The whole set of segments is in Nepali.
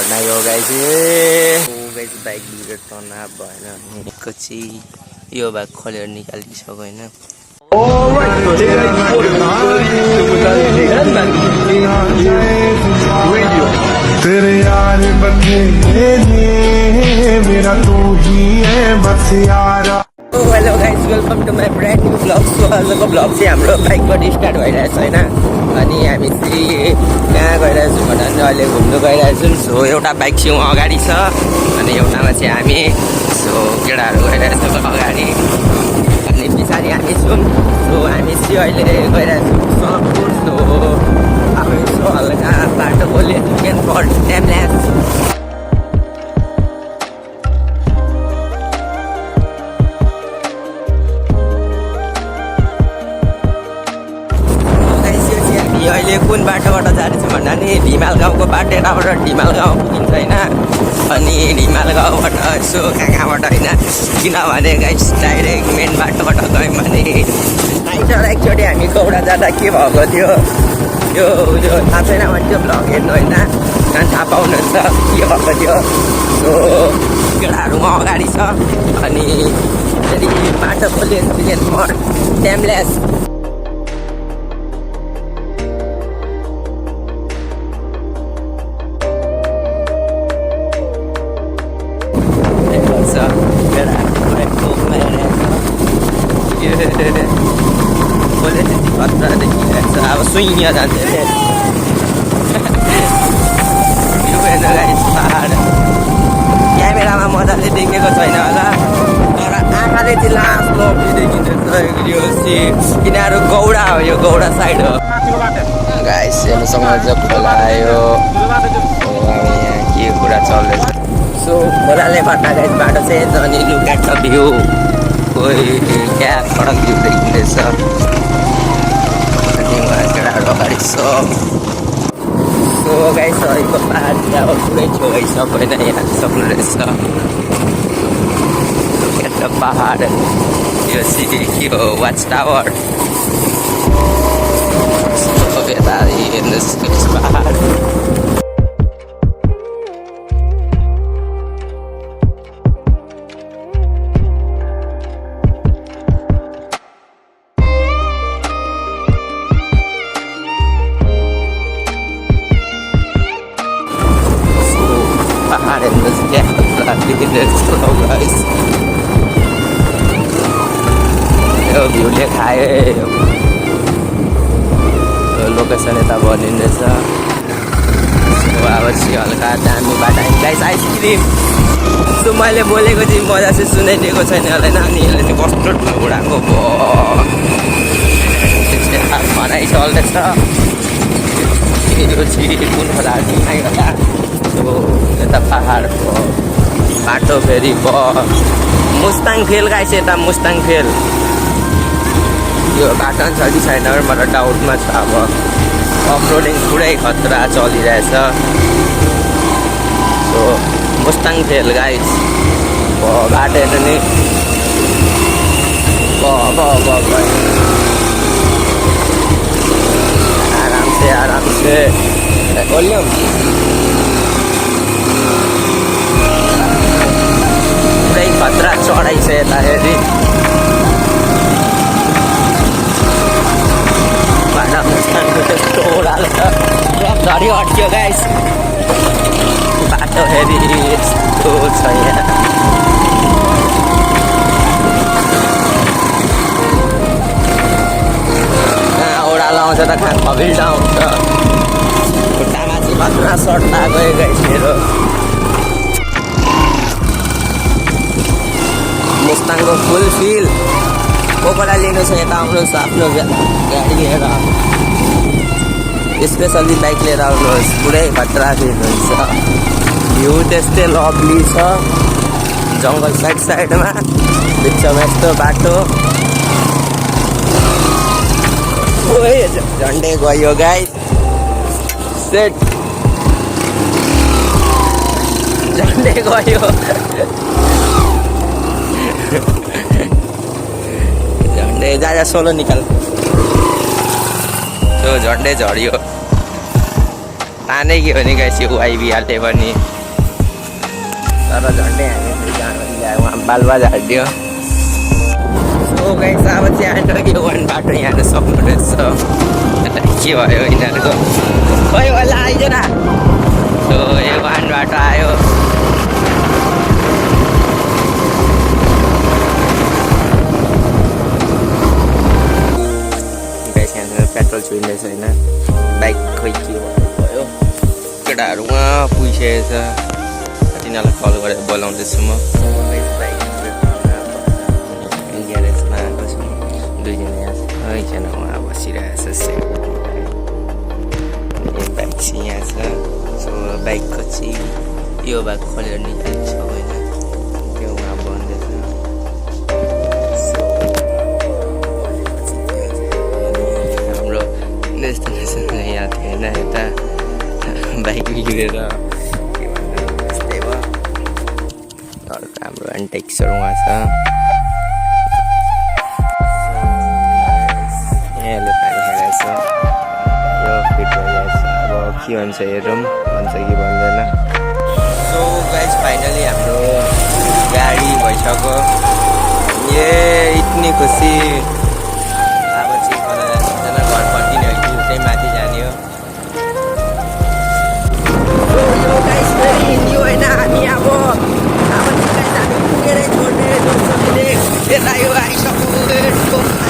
झर्ना यो गाइस बाइक बिग्रेर टर्न भएन एकपछि यो बाइक खोलेर निकालिसक्यो होइन तेरे यार बंदे मेरा तू ही है बस यारा hello guys welcome to my brand new blog so आजको ब्लग चाहिँ हाम्रो बाइकबाट स्टार्ट भइरहेछ होइन अनि हामी चाहिँ कहाँ गइरहेछौँ भन्दा अहिले घुम्नु गइरहेछौँ सो एउटा बाइक चाहिँ अगाडि छ अनि एउटामा चाहिँ हामी सो केटाहरू गइरहेछौँ अगाडि अनि पछाडि हामी छौँ सो हामी चाहिँ अहिले गइरहेछौँ सनकपुर सो अब यसो हल्का बाटो बोल्यो चिकन फर टाइम ल्यान्ड अहिले कुन बाटोबाट जाँदैछ भन्दा नि ढिमाल गाउँको बाटो यताबाट ढिमाल गाउँ पुगिन्छ होइन अनि ढिमाल गाउँबाट यसो कहाँबाट होइन किनभने गाइस डाइरेक्ट मेन बाटोबाट गयौँ भने आइटर एकचोटि हामी गौडा जाँदा के भएको थियो यो थाहा छैन भने त्यो भ्लग हेर्नु होइन त्यहाँ थाहा पाउनुहुन्छ के भएको थियो सो केटाहरूमा अगाडि छ अनि फेरि बाटो खोल्यो टाइमलेस अब सुइँ जान्छ पाहाड क्यामेरामा मजाले देखेको छैन होला तर आँखाले चाहिँ लास्टो देखिन्छ यिनीहरू गौडा हो यो गौडा साइड हो गाइस हेर्नुसँग चाहिँ खोला आयो यहाँ के कुरा चल्दैछ सो खोलाले गर्दा गाइस बाटो चाहिँ अनि लुक एट द भ्यू कोही क्या सडक भ्यू देखिँदैछ केटाहरू अगाडि सो गाइस अहिलेको पाहाड चाहिँ अब पुरै छेउ आइसक्यो होइन यहाँ सक्नु रहेछ एउटा पाहाड यो सिटी के हो वाच टावर यता हेर्नुहोस् पाहाड यो भ्यूले खायो लोकेसन यता बनिँदैछ अब चाहिँ हल्का दामी बाटो गाइस आइसक्रिम सो मैले बोलेको चाहिँ मजा चाहिँ सुनाइदिएको छैन होला नानीहरूले चाहिँ कस्तो उडाएको भनाइ चल्दैछ यो चाहिँ कुन खोला होला यता पाहाडको बाटो फेरि मुस्ताङ फेल गाइस यता मुस्ताङ फेल यो बाटो छ कि छैन मलाई डाउटमा छ अब अफरोडिङ पुरै खतरा चलिरहेछ सो मुस्ताङ फेल गाइस बाटो हेर्नु नि आराम से बोल्यो पुरै खतरा चढाइ छ यता हेरी त्यस्तो ओह्रालो छ झरी हट्यो गाइस बाटो हेरी यस्तो छ यहाँ कहाँ ओह्रालो आउँछ त कहाँ खबिल्डा आउँछ खुट्टामा चाहिँ खतरा सर्ट गयो गाइस मेरो मुस्ताङको फुल फिल कोकोला लिनु छ यता आउनुहोस् आफ्नो गाडी लिएर स्पेसल्ली बाइक लिएर आउनुहोस् पुरै खतरा फिल हुन्छ भ्यू त्यस्तै लभली छ जङ्गल साइडमा बिचमा यस्तो बाटो झन्डै गयो गाइस सेट झन्डै गयो झन्डै जा सोलो निकाल त्यो झन्डै झऱ्यो तानै के भने गाइस यो आइबिहाल्यो पनि तर झन्डै हामी जानु उहाँ बालुवा झारिदियो सो गाइस अब चाहिँ हाम्रो यो वान बाटो यहाँ सक्नु रहेछ के भयो यिनीहरूको खोइ होला आइज न सो यो वान बाटो आयो पेट्रोल चुइँदैछ होइन बाइक खोइ के भयो केटाहरू उहाँ पुगिसकेको छ तिनीहरूलाई कल गरेर बोलाउँदैछु म ग्यारेजमा आएको छु दुईजना एकजना उहाँ बसिरहेको छ बाइक चाहिँ यहाँ छ सो बाइकको चाहिँ यो बाइक खोलेर निकाल्छ होइन त्यो उहाँ बन्दैछ डेस्टिनेसन यहाँ थिएन यता बाइक बिग्रेर के भन्नु यस्तै भयो अर्को हाम्रो एन्टेक्सहरू उहाँ छ यहाँले पानी खाइरहेछ यो फिट भइरहेछ अब के भन्छ हेरौँ भन्छ कि भन्दैन सो गाइस फाइनली हाम्रो गाडी भइसक्यो ए इतनी खुसी अब चाहिँ घर फर्किने हो कि माथि जाने हो यो गाइस यो होइन हामी अब हामी पुगेरै छोड्ने दोस्तहरूले यता यो आइसक्यो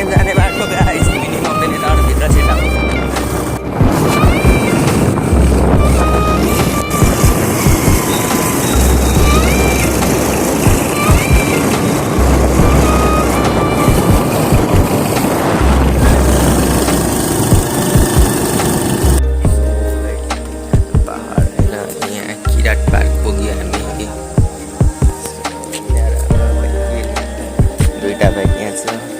जाने बाटो गाइस मिनी माउन्टेन यताबाट भित्र छिर्दा पहाड होइन यहाँ किरात पार्क पुग्यो हामी दुईटा बाइक यहाँ छ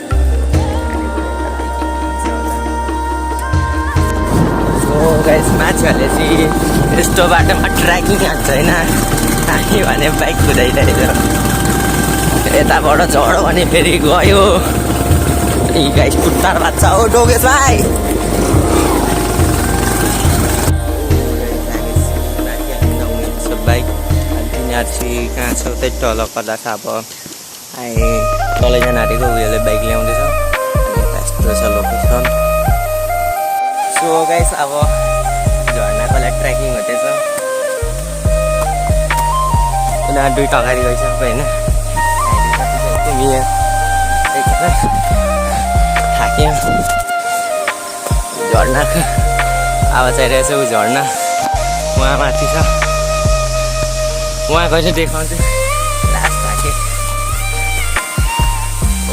गाइस मान्छेहरूले चाहिँ यस्तो बाटोमा ट्रेकिङ हान्छ होइन हामी भने बाइक कुदाइरहेछ यताबाट झऱ्यो भने फेरि गयो गाइस खुट्टार बाच्चा हो डोगेश भाइ बाइक तिनीहरू चाहिँ कहाँ छ उतै तल कता छ अब आए तलैजना आँटेको उयोले बाइक ल्याउँदैछ यस्तो छ लोकेसन सो गाइस अब झर्नाको लागि ट्रेकिङ हुँदैछ उनीहरू दुईटा अगाडि गइसक्यो होइन तिमी थाक्यो झर्नाको आवाज आइरहेछ ऊ झर्ना उहाँ माथि छ उहाँ कहिले देखाउँछ लास्ट थाके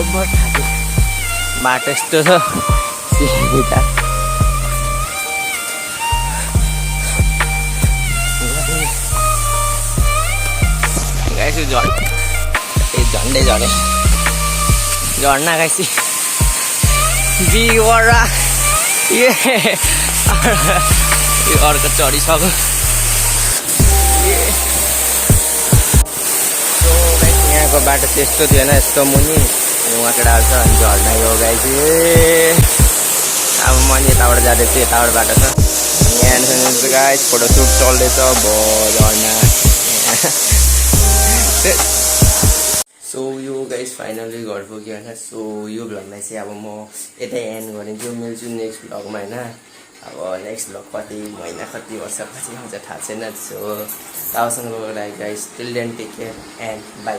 ओभर थाके बाटो यस्तो छ सिधा झन्डै झरे झर्ना गाइसी बिवरा ए अर्को चढिसक्यो यहाँको बाटो त्यस्तो थिएन यस्तो मुनि उहाँ केटाहरू छ अनि झर्ना यो गाइसी अब म नि यताबाट जाँदैछु यताबाट बाटो छ यहाँ गाइस फोटोसुट चल्दैछ झर्ना सो यो गाइस फाइनली घर पुग्यो होइन सो यो भ्लगलाई चाहिँ अब म यतै एन्ड गरिदिन्छु मिल्छु नेक्स्ट भ्लगमा होइन अब नेक्स्ट भ्लग कति महिना कति वर्ष पछि आउँछ थाहा छैन सो ताउसम्मको लागि guys till then take care and by